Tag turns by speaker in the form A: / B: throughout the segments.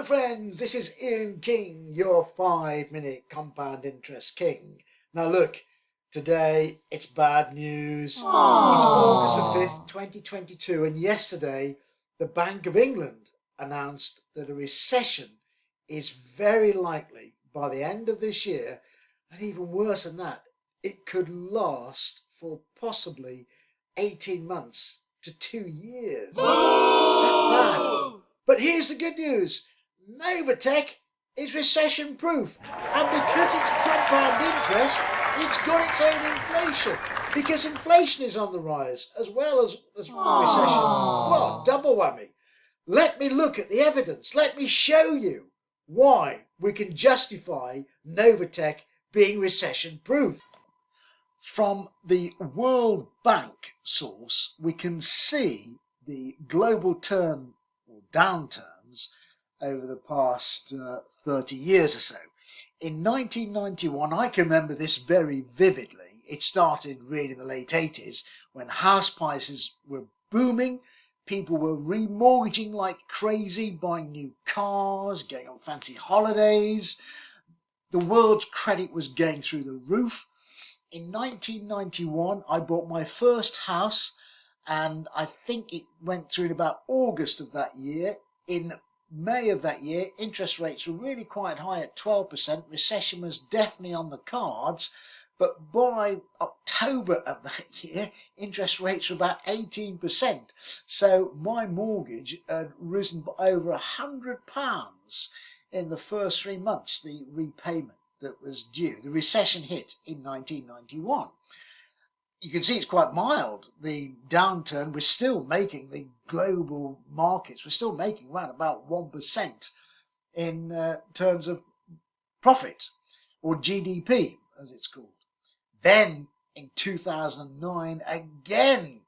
A: friends, this is Ian King, your 5-minute compound interest king. Now look, today it's bad news. It's August the 5th, 2022, and yesterday the Bank of England announced that a recession is very likely by the end of this year, and even worse than that, it could last for possibly 18 months to 2 years. That's bad. But here's the good news. Novatech is recession proof, and because it's compound interest, it's got its own inflation, because inflation is on the rise as well as recession. Well, double whammy. Let me look at the evidence. Let me show you why we can justify Novatech being recession proof. From the World Bank source, we can see the global turn or downturns over the past 30 years or so. In 1991, I can remember this very vividly. It started really in the late 80s when house prices were booming. People were remortgaging like crazy, buying new cars, going on fancy holidays. The world's credit was going through the roof. In 1991, I bought my first house, and I think it went through in about August of that year. In May of that year, interest rates were really quite high at 12%. Recession was definitely on the cards. But by October of that year, interest rates were about 18%. So my mortgage had risen by over £100 in the first 3 months, the repayment that was due. The recession hit in 1991. You can see it's quite mild. The downturn, we're still making the global markets, we're still making around about 1% in terms of profit, or GDP as it's called. Then in 2009, again,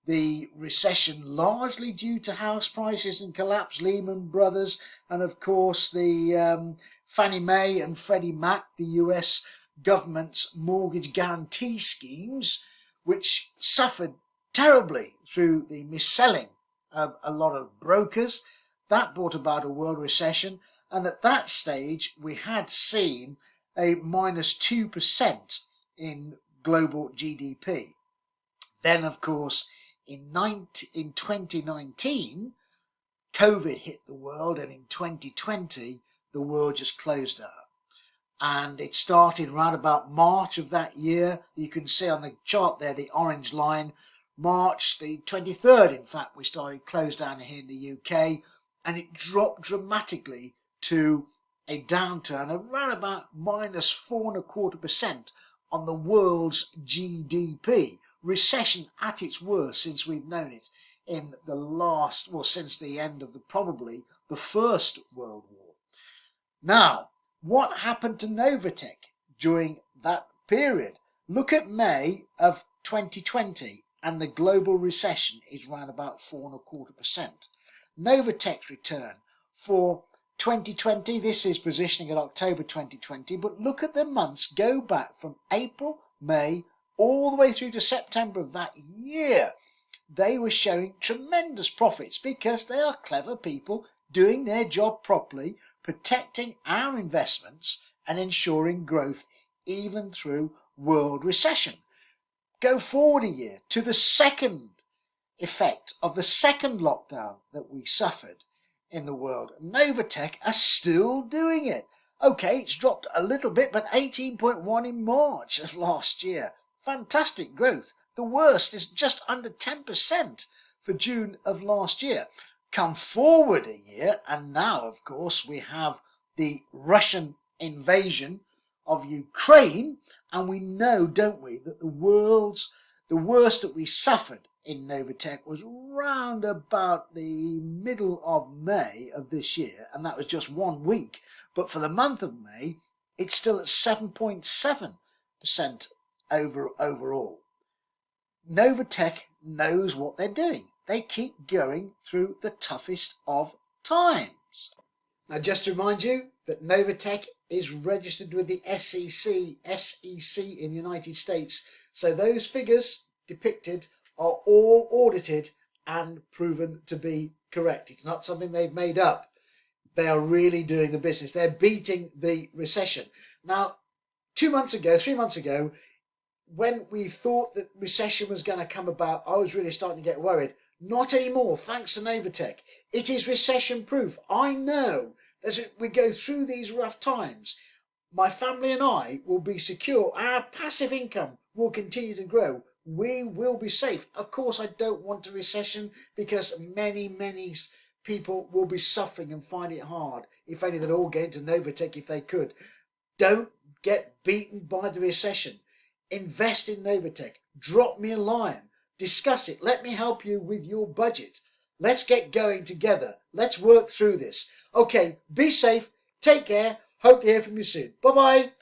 A: the recession, largely due to house prices and collapse, Lehman Brothers, and of course the Fannie Mae and Freddie Mac, the US government's mortgage guarantee schemes, which suffered terribly through the mis-selling of a lot of brokers. That brought about a world recession, and at that stage we had seen a minus 2% in global GDP. Then, of course, in 2019, COVID hit the world, and in 2020, the world just closed up. And it started around about March of that year. You can see on the chart there, the orange line, March the 23rd, in fact, we started closed down here in the UK, and it dropped dramatically to a downturn of around about minus 4.25% on the world's GDP. Recession at its worst since we've known it in the last, well, since the end of probably the First World War. Now, what happened to Novatech during that period? Look at May of 2020, and the global recession is around about 4.25%. Novatech's return for 2020, this is positioning at October 2020, but look at the months, go back from April, May, all the way through to September of that year. They were showing tremendous profits because they are clever people doing their job properly, protecting our investments and ensuring growth even through world recession. Go forward a year to the second effect of the second lockdown that we suffered in the world. Novatech are still doing it. Okay, it's dropped a little bit, but 18.1 in March of last year. Fantastic growth. The worst is just under 10% for June of last year. Come forward a year, and now, of course, we have the Russian invasion of Ukraine, and we know, don't we, that the worst that we suffered in Novatech was round about the middle of May of this year, and that was just 1 week. But for the month of May, it's still at 7.7% overall. Novatech knows what they're doing. They keep going through the toughest of times. Now, just to remind you that Novatech is registered with the SEC in the United States. So those figures depicted are all audited and proven to be correct. It's not something they've made up. They are really doing the business. They're beating the recession. Now, 2 months ago, 3 months ago, when we thought that recession was going to come about, I was really starting to get worried. Not anymore, thanks to Novatech. It is recession proof. I know as we go through these rough times, my family and I will be secure. Our passive income will continue to grow. We will be safe. Of course, I don't want a recession because many people will be suffering and find it hard. If only they'd all get into Novatech if they could. Don't get beaten by the recession. Invest in Novatech. Drop me a line. Discuss it. Let me help you with your budget. Let's get going together. Let's work through this. Okay, be safe. Take care. Hope to hear from you soon. Bye bye.